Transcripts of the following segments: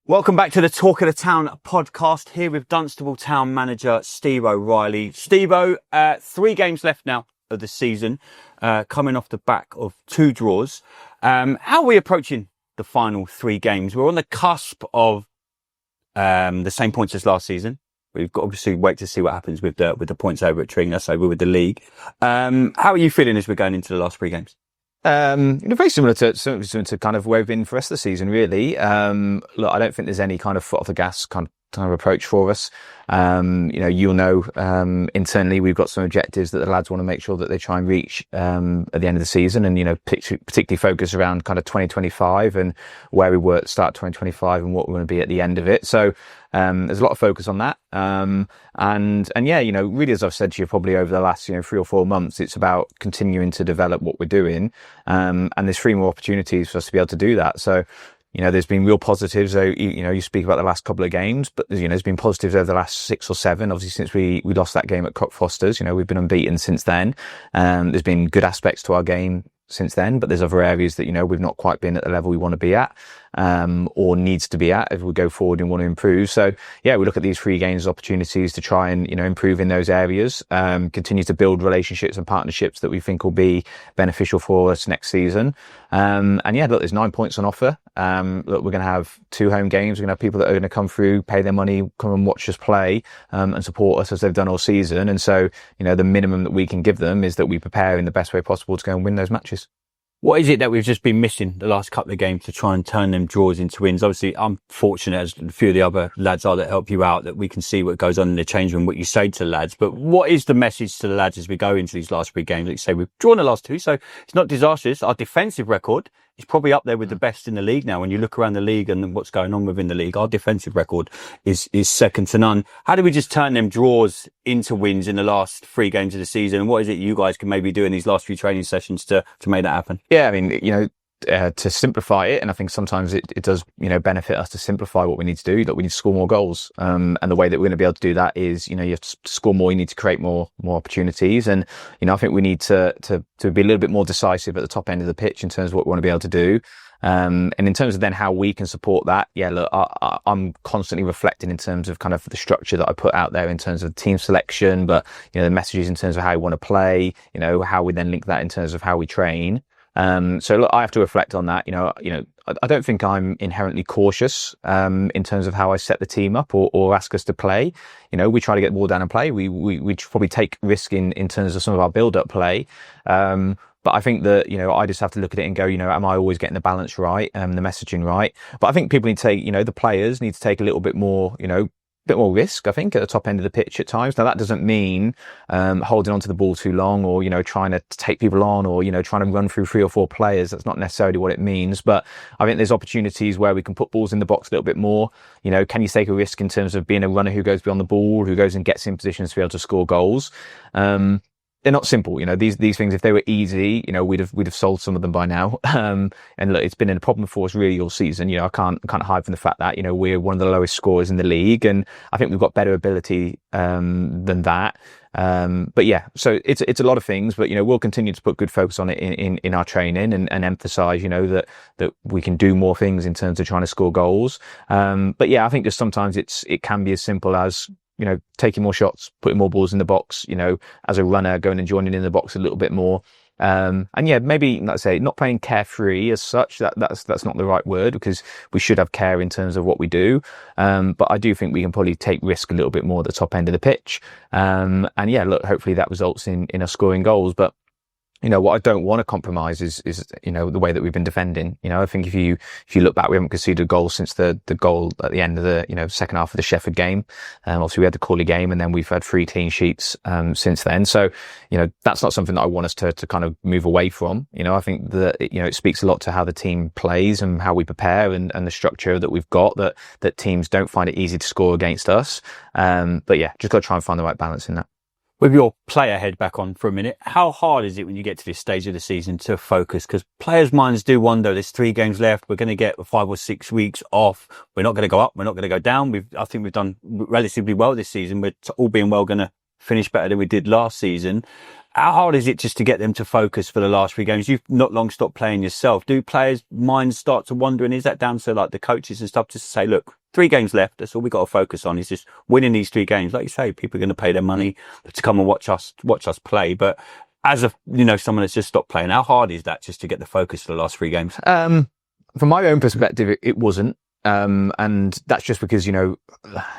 Welcome back to the Talk of the Town podcast, here with Dunstable Town manager Steve O'Reilly. Steve-O, 3 games left now of the season, coming off the back of 2 draws. How are we approaching the final 3 games? We're on the cusp of the same points as last season. We've got to obviously wait to see what happens with the points over at Tring, that's over with the league. How are you feeling as we're going into the last 3 games? Very similar to kind of where we've been for the rest of the season, really. Look, I don't think there's any kind of foot off the gas kind of approach for us. Internally we've got some objectives that the lads want to make sure that they try and reach at the end of the season, and particularly focus around kind of 2025 and where we were at the start of 2025 and what we're going to be at the end of it. So there's a lot of focus on that. Really, as I've said to you probably over the last 3 or 4 months, it's about continuing to develop what we're doing, and there's 3 more opportunities for us to be able to do that. So there's been real positives. So, you speak about the last couple of games, but there's been positives over the last 6 or 7. Obviously, since we lost that game at Cockfosters, we've been unbeaten since then. There's been good aspects to our game since then, but there's other areas that, we've not quite been at the level we want to be at, or needs to be at if we go forward and want to improve. So yeah, we look at these 3 games as opportunities to try and, improve in those areas, continue to build relationships and partnerships that we think will be beneficial for us next season. There's 9 points on offer. We're going to have 2 home games. We're going to have people that are going to come through, pay their money, come and watch us play, and support us as they've done all season. And so, the minimum that we can give them is that we prepare in the best way possible to go and win those matches. What is it that we've just been missing the last couple of games to try and turn them draws into wins? Obviously, I'm fortunate, as a few of the other lads are that help you out, that we can see what goes on in the change room, what you say to the lads. But what is the message to the lads as we go into these last 3 games? Like you say, we've drawn the last 2, so it's not disastrous. Our defensive record is probably up there with the best in the league now. When you look around the league and what's going on within the league, our defensive record is second to none. How do we just turn them draws into wins in the last 3 games of the season? And what is it you guys can maybe do in these last few training sessions to make that happen? Yeah, to simplify it, and I think sometimes it does, benefit us to simplify what we need to do. That we need to score more goals, and the way that we're going to be able to do that is, you have to score more. You need to create more opportunities, and I think we need to be a little bit more decisive at the top end of the pitch in terms of what we want to be able to do. And in terms of then how we can support that, I'm constantly reflecting in terms of kind of the structure that I put out there in terms of team selection, but the messages in terms of how we want to play, how we then link that in terms of how we train. So look, I have to reflect on that. I don't think I'm inherently cautious in terms of how I set the team up or ask us to play. We try to get the ball down and play. We probably take risk in terms of some of our build-up play. But I think that, I just have to look at it and go, am I always getting the balance right, the messaging right? But I think people need to take, the players need to take a little bit more, bit more risk, I think, at the top end of the pitch at times. Now, that doesn't mean holding onto the ball too long, or trying to take people on, or trying to run through 3 or 4 players. That's not necessarily what it means, but I think there's opportunities where we can put balls in the box a little bit more. Can you take a risk in terms of being a runner who goes beyond the ball, who goes and gets in positions to be able to score goals? They're not simple, these things, if they were easy, we'd have sold some of them by now. And look, it's been a problem for us really all season. I can't hide from the fact that, we're one of the lowest scorers in the league, and I think we've got better ability than that. But yeah, so it's a lot of things, but we'll continue to put good focus on it in our training, and emphasize, that we can do more things in terms of trying to score goals. But yeah, I think just sometimes it can be as simple as, taking more shots, putting more balls in the box, as a runner, going and joining in the box a little bit more. Maybe, let's say, not playing carefree as such. That's not the right word, because we should have care in terms of what we do. But I do think we can probably take risk a little bit more at the top end of the pitch. Hopefully that results in us scoring goals. But what I don't want to compromise is the way that we've been defending. I think if you look back, we haven't conceded a goal since the goal at the end of the, second half of the Sheffield game. Obviously we had the Crawley game, and then we've had 3 clean sheets, since then. So, that's not something that I want us to kind of move away from. I think that, it speaks a lot to how the team plays and how we prepare, and the structure that we've got, that teams don't find it easy to score against us. But yeah, just got to try and find the right balance in that. With your player head back on for a minute, how hard is it when you get to this stage of the season to focus? Because players' minds do wander. There's 3 games left. We're going to get 5 or 6 weeks off. We're not going to go up. We're not going to go down. I think we've done relatively well this season. We're all being well going to finish better than we did last season. How hard is it just to get them to focus for the last 3 games? You've not long stopped playing yourself. Do players' minds start to wander? And is that down to like the coaches and stuff, just to say, look, 3 games left. That's all we got to focus on, is just winning these 3 games. Like you say, people are going to pay their money to come and watch us play. But as a, someone that's just stopped playing, how hard is that just to get the focus for the last 3 games? From my own perspective, it wasn't. And that's just because, and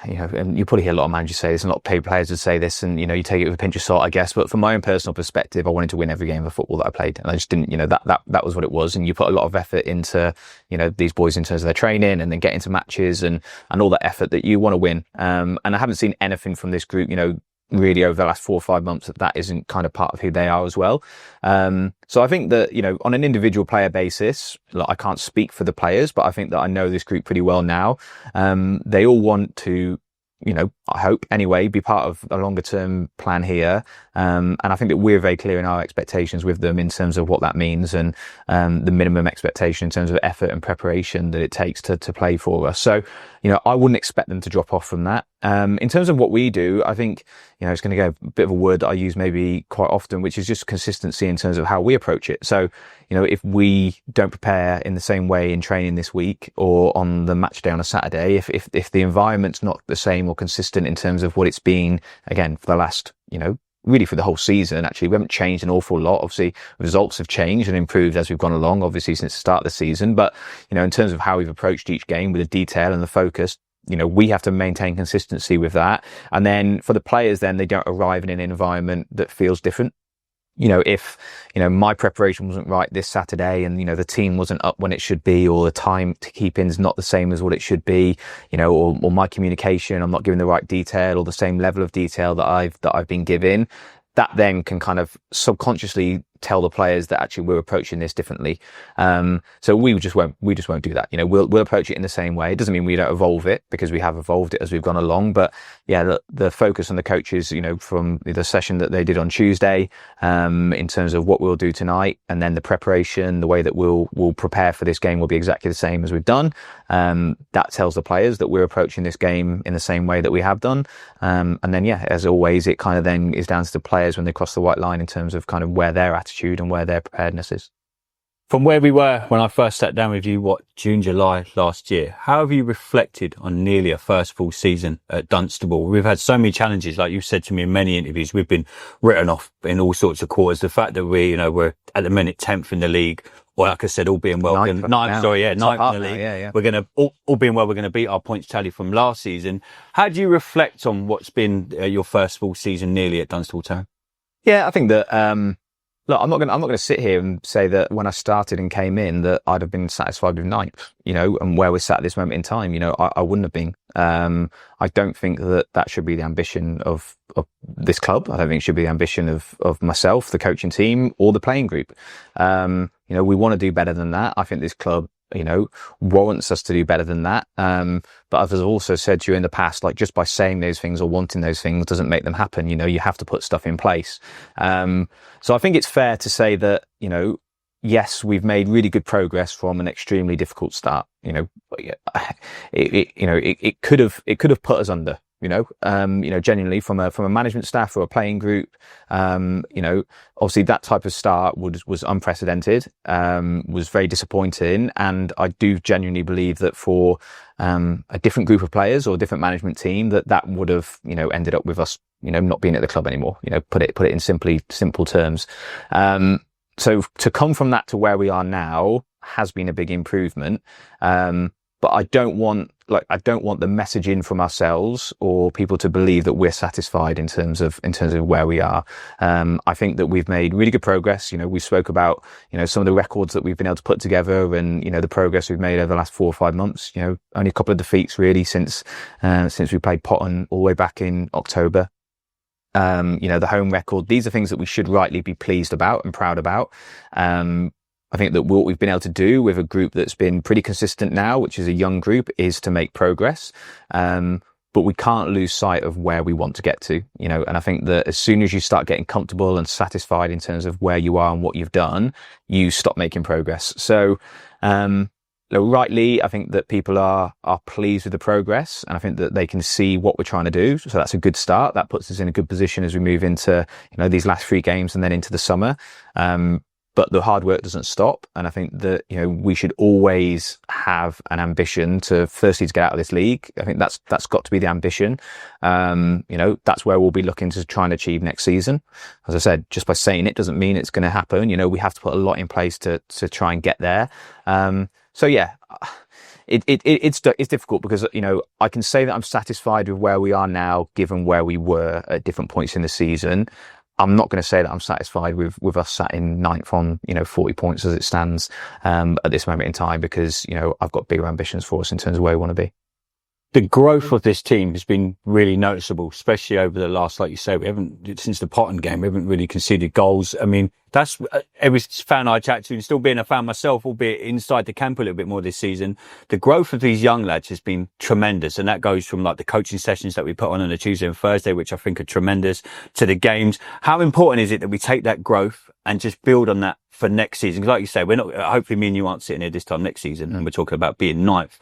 you probably hear a lot of managers say this, and a lot of paid players would say this, and, you take it with a pinch of salt, I guess. But from my own personal perspective, I wanted to win every game of football that I played. And I just didn't, that was what it was. And you put a lot of effort into, these boys in terms of their training and then getting to matches and all that effort that you want to win. And I haven't seen anything from this group, really over the last 4 or 5 months that isn't kind of part of who they are as well. So I think that, on an individual player basis, I can't speak for the players, but I think that I know this group pretty well now. They all want to, I hope anyway, be part of a longer term plan here. And I think that we're very clear in our expectations with them in terms of what that means, and the minimum expectation in terms of effort and preparation that it takes to play for us. So, I wouldn't expect them to drop off from that. In terms of what we do, I think, it's going to go a bit of a word that I use maybe quite often, which is just consistency in terms of how we approach it. So, if we don't prepare in the same way in training this week or on the match day on a Saturday, if the environment's not the same or consistent in terms of what it's been, again, for the last, really for the whole season, actually, we haven't changed an awful lot. Obviously, results have changed and improved as we've gone along, obviously, since the start of the season. But, in terms of how we've approached each game with the detail and the focus, we have to maintain consistency with that. And then for the players, then they don't arrive in an environment that feels different. If, my preparation wasn't right this Saturday and, the team wasn't up when it should be, or the time to keep in's not the same as what it should be, or my communication, I'm not giving the right detail or the same level of detail that I've been given, that then can kind of subconsciously tell the players that actually we're approaching this differently. So we just won't do that. We'll approach it in the same way. It doesn't mean we don't evolve it, because we have evolved it as we've gone along. But yeah, the focus on the coaches, from the session that they did on Tuesday, in terms of what we'll do tonight, and then the preparation, the way that we'll prepare for this game will be exactly the same as we've done. That tells the players that we're approaching this game in the same way that we have done. And then, yeah, as always, it kind of then is down to the players when they cross the white line in terms of kind of where they're at and where their preparedness is. From where we were when I first sat down with you, June, July last year, how have you reflected on nearly a first full season at Dunstable? We've had so many challenges, like you've said to me in many interviews. We've been written off in all sorts of quarters. The fact that we're at the minute 10th in the league, or like I said, all being well, ninth in the league. Yeah. We're going to, all being well, we're going to beat our points tally from last season. How do you reflect on what's been your first full season nearly at Dunstable Town? Yeah, I think that, look, I'm not going to sit here and say that when I started and came in that I'd have been satisfied with ninth, and where we're sat at this moment in time, I wouldn't have been. I don't think that should be the ambition of this club. I don't think it should be the ambition of myself, the coaching team, or the playing group. We want to do better than that. I think this club, warrants us to do better than that. But as I've also said to you in the past, like, just by saying those things or wanting those things doesn't make them happen. You have to put stuff in place. So I think it's fair to say that, yes, we've made really good progress from an extremely difficult start. It could have put us under. Genuinely from a management staff or a playing group, obviously that type of start was unprecedented, was very disappointing. And I do genuinely believe that for, a different group of players or a different management team, that would have, ended up with us, not being at the club anymore, put it in simple terms. So to come from that to where we are now has been a big improvement. But I don't want the messaging from ourselves or people to believe that we're satisfied in terms of where we are. I think that we've made really good progress. We spoke about, some of the records that we've been able to put together and, the progress we've made over the last 4 or 5 months. Only a couple of defeats really since we played Potton all the way back in October. The home record, these are things that we should rightly be pleased about and proud about. I think that what we've been able to do with a group that's been pretty consistent now, which is a young group, is to make progress. But we can't lose sight of where we want to get to, and I think that as soon as you start getting comfortable and satisfied in terms of where you are and what you've done, you stop making progress. So, rightly, I think that people are pleased with the progress, and I think that they can see what we're trying to do. So that's a good start. That puts us in a good position as we move into, these last 3 games and then into the summer. but the hard work doesn't stop. And I think that, we should always have an ambition to firstly to get out of this league. I think that's got to be the ambition. That's where we'll be looking to try and achieve next season. As I said, just by saying it doesn't mean it's going to happen. We have to put a lot in place to try and get there. It's difficult because, I can say that I'm satisfied with where we are now, given where we were at different points in the season. I'm not going to say that I'm satisfied with us sat in ninth on, 40 points as it stands, at this moment in time, because, I've got bigger ambitions for us in terms of where we want to be. The growth of this team has been really noticeable, especially over the last, like you say, since the Potton game, we haven't really conceded goals. I mean, that's every fan I chat to, and still being a fan myself, albeit inside the camp a little bit more this season, the growth of these young lads has been tremendous. And that goes from like the coaching sessions that we put on a Tuesday and Thursday, which I think are tremendous, to the games. How important is it that we take that growth and just build on that for next season? Because like you say, we're not, hopefully me and you aren't sitting here this time next season and we're talking about being ninth.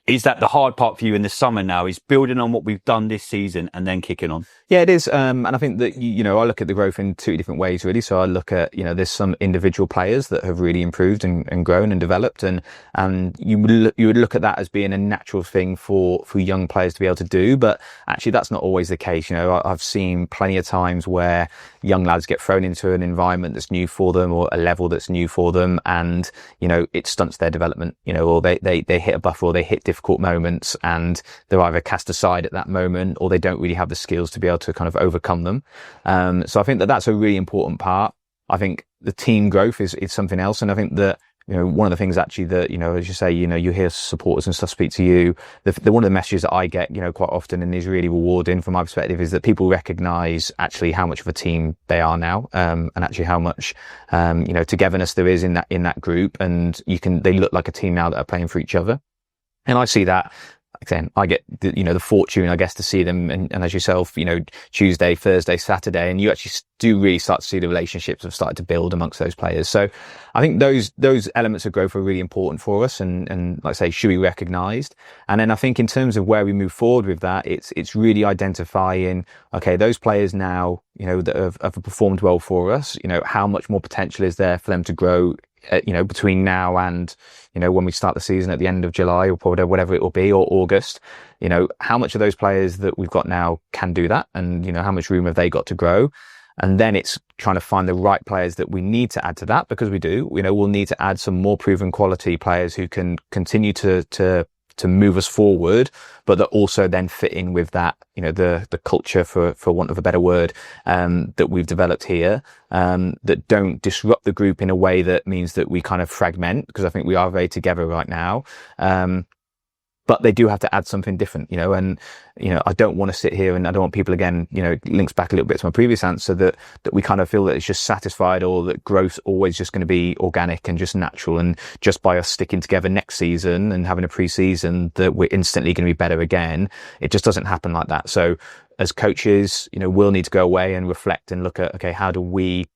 Is that the hard part for you in the summer now, is building on what we've done this season and then kicking on? Yeah, it is. And I think that, I look at the growth in two different ways, really. So I look at, there's some individual players that have really improved and grown and developed. And you would look at that as being a natural thing for young players to be able to do. But actually, that's not always the case. I've seen plenty of times where young lads get thrown into an environment that's new for them, or a level that's new for them. And, it stunts their development, or they hit a buffer, or they hit difficult moments, and they're either cast aside at that moment, or they don't really have the skills to be able to kind of overcome them. So I think that that's a really important part. I think the team growth is something else. And I think that, one of the things actually that, as you say, you hear supporters and stuff speak to you, one of the messages that I get, quite often, and is really rewarding from my perspective, is that people recognize actually how much of a team they are now, and actually how much, togetherness there is in that group. And they look like a team now that are playing for each other. And I see that. Again, I get the fortune, I guess, to see them, and as yourself, Tuesday, Thursday, Saturday, and you actually do really start to see the relationships have started to build amongst those players. So I think those elements of growth are really important for us, and like I say, should be recognised. And then I think in terms of where we move forward with that, it's really identifying, okay, those players now, that have performed well for us, how much more potential is there for them to grow, between now and, when we start the season at the end of July, or probably whatever it will be, or August, how much of those players that we've got now can do that, and, how much room have they got to grow? And then it's trying to find the right players that we need to add to that, because we do, we'll need to add some more proven quality players who can continue to move us forward, but that also then fit in with that, the culture, for want of a better word, that we've developed here, that don't disrupt the group in a way that means that we kind of fragment, because I think we are very together right now. But they do have to add something different, and, I don't want to sit here, and I don't want people, again, links back a little bit to my previous answer, that we kind of feel that it's just satisfied, or that growth always just going to be organic and just natural. And just by us sticking together next season and having a pre-season, that we're instantly going to be better again. It just doesn't happen like that. So as coaches, we'll need to go away and reflect and look at, okay, how do we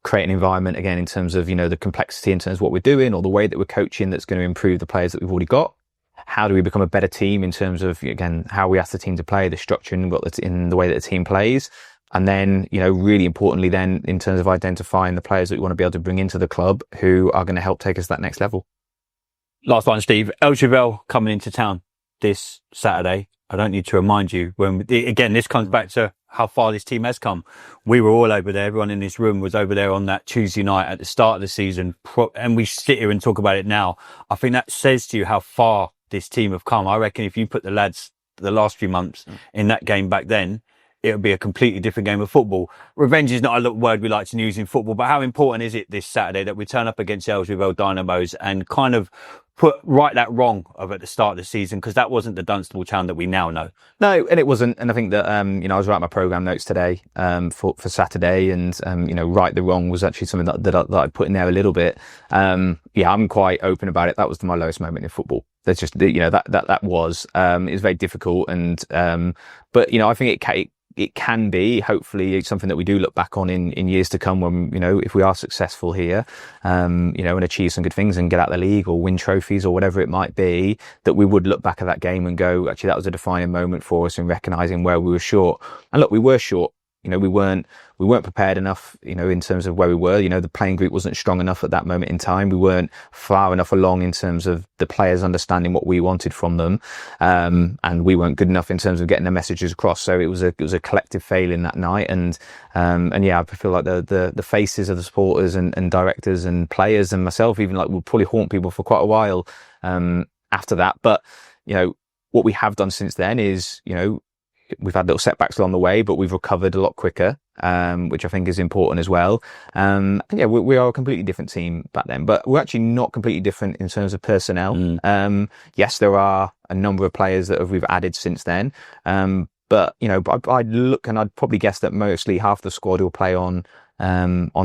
create an environment, again, in terms of, the complexity in terms of what we're doing, or the way that we're coaching, that's going to improve the players that we've already got. How do we become a better team in terms of, again, how we ask the team to play, the structure in the way that the team plays. And then, really importantly then, in terms of identifying the players that we want to be able to bring into the club who are going to help take us to that next level. Last one, Steve. Elgeville coming into town this Saturday. I don't need to remind you, again, this comes back to how far this team has come. We were all over there. Everyone in this room was over there on that Tuesday night at the start of the season. And we sit here and talk about it now. I think that says to you how far this team have come. I reckon if you put the lads the last few months in that game back then, it would be a completely different game of football. Revenge is not a word we like to use in football, but how important is it this Saturday that we turn up against Elgeville Dynamos and kind of put right that wrong of at the start of the season? Because that wasn't the Dunstable town that we now know. No, and it wasn't. And I think that, I was writing my programme notes today for Saturday, and, right the wrong was actually something that I put in there a little bit. I'm quite open about it. That was my lowest moment in football. That's just, that was, it was very difficult. And, but, I think it can be, hopefully, something that we do look back on in years to come when, if we are successful here, and achieve some good things and get out of the league or win trophies or whatever it might be, that we would look back at that game and go, actually, that was a defining moment for us in recognising where we were short. And look, we were short. we weren't prepared enough, in terms of where we were. The playing group wasn't strong enough at that moment in time. We weren't far enough along in terms of the players understanding what we wanted from them. And we weren't good enough in terms of getting the messages across. So it was a collective failing that night. And yeah, I feel like the faces of the supporters and directors and players and myself even will probably haunt people for quite a while, after that. But, what we have done since then is, we've had little setbacks along the way, but we've recovered a lot quicker, which I think is important as well. And yeah, we are a completely different team back then, but we're actually not completely different in terms of personnel. Yes, there are a number of players that we've added since then. But, I'd look and I'd probably guess that mostly half the squad who'll play on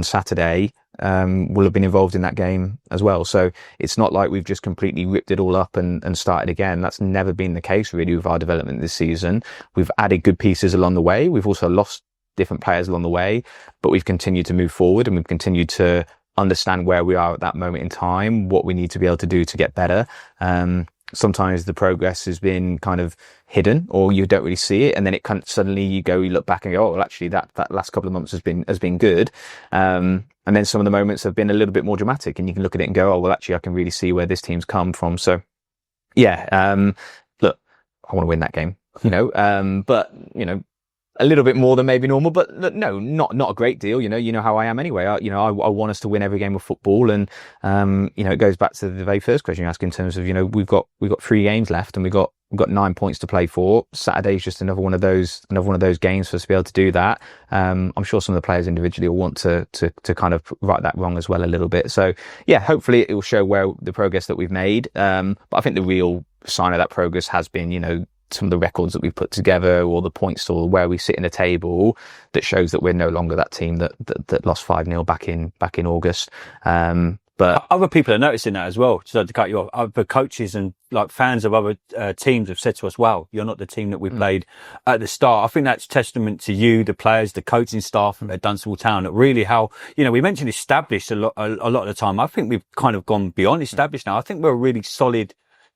Saturday will have been involved in that game as well. So it's not like we've just completely ripped it all up and started again. That's never been the case really with our development this season. We've added good pieces along the way. We've also lost different players along the way, but we've continued to move forward and we've continued to understand where we are at that moment in time, what we need to be able to do to get better. Sometimes the progress has been kind of hidden or you don't really see it. And then it kind of suddenly you look back and go, oh, well, actually that last couple of months has been good. And then some of the moments have been a little bit more dramatic and you can look at it and go, oh, well, actually I can really see where this team's come from. So yeah, look, I want to win that game, but, a little bit more than maybe normal, but no, not a great deal. You know how I am anyway. I want us to win every game of football. And, it goes back to the very first question you asked in terms of, we've got 3 games left and we've got 9 points to play for. Saturday's just another one of those games for us to be able to do that. I'm sure some of the players individually will want to kind of right that wrong as well a little bit. So yeah, hopefully it will show where the progress that we've made. But I think the real sign of that progress has been, some of the records that we've put together or the points or where we sit in the table that shows that we're no longer that team that lost 5-0 back in August. But other people are noticing that as well. So to cut you off, other coaches and fans of other teams have said to us, "Well, you're not the team that we played at the start." I think that's testament to you, the players, the coaching staff at Dunstable Town. That really how we mentioned established a lot of the time. I think we've kind of gone beyond established now. I think we're a really solid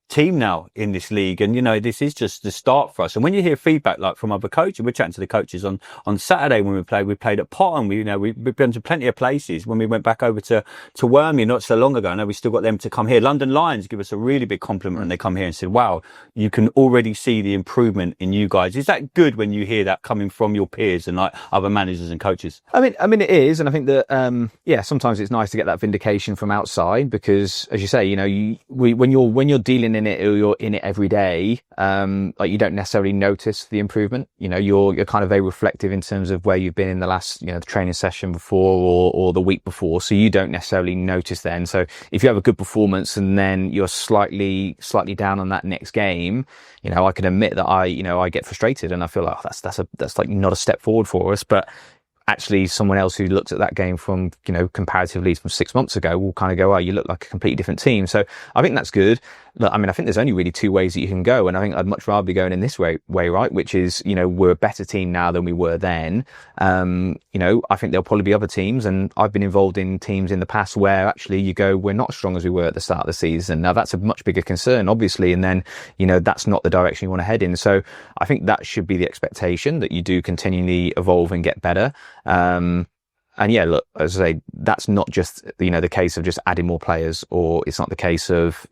team now in this league, and this is just the start for us. And when you hear feedback from other coaches, we're chatting to the coaches on Saturday when we played at Potton. We've been to plenty of places. When we went back over to Wormley not so long ago, I know we still got them to come here. London Lions give us a really big compliment when they come here and said, wow, you can already see the improvement in you guys. Is that good when you hear that coming from your peers and other managers and coaches? I mean it is, and I think that sometimes it's nice to get that vindication from outside because, as you say, when you're dealing in it or you're in it every day, you don't necessarily notice the improvement. You're kind of very reflective in terms of where you've been in the last the training session before or the week before, so you don't necessarily notice then. So if you have a good performance and then you're slightly down on that next game, I can admit that I get frustrated and I feel like that's not a step forward for us. But actually someone else who looked at that game from comparatively from 6 months ago will kind of go, oh, you look like a completely different team. So I think that's good. Look, I think there's only really 2 ways that you can go, and I think I'd much rather be going in this way, right? Which is, we're a better team now than we were then. I think there'll probably be other teams, and I've been involved in teams in the past where actually you go, we're not as strong as we were at the start of the season. Now that's a much bigger concern, obviously, and then that's not the direction you want to head in. So I think that should be the expectation, that you do continually evolve and get better. And yeah, look, as I say, that's not just, the case of just adding more players, or it's not the case of,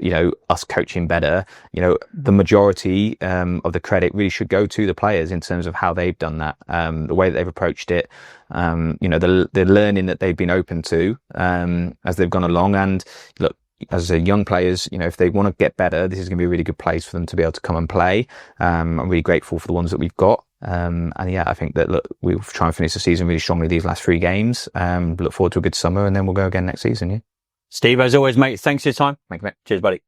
us coaching better. The majority, of the credit really should go to the players in terms of how they've done that, the way that they've approached it, the learning that they've been open to, as they've gone along. And look, as young players, if they want to get better, this is going to be a really good place for them to be able to come and play. I'm really grateful for the ones that we've got. And yeah, I think that we'll try and finish the season really strongly these last 3 games. Look forward to a good summer, and then we'll go again next season. Yeah. Steve, as always, mate, thanks for your time. Thank you, mate. Cheers, buddy.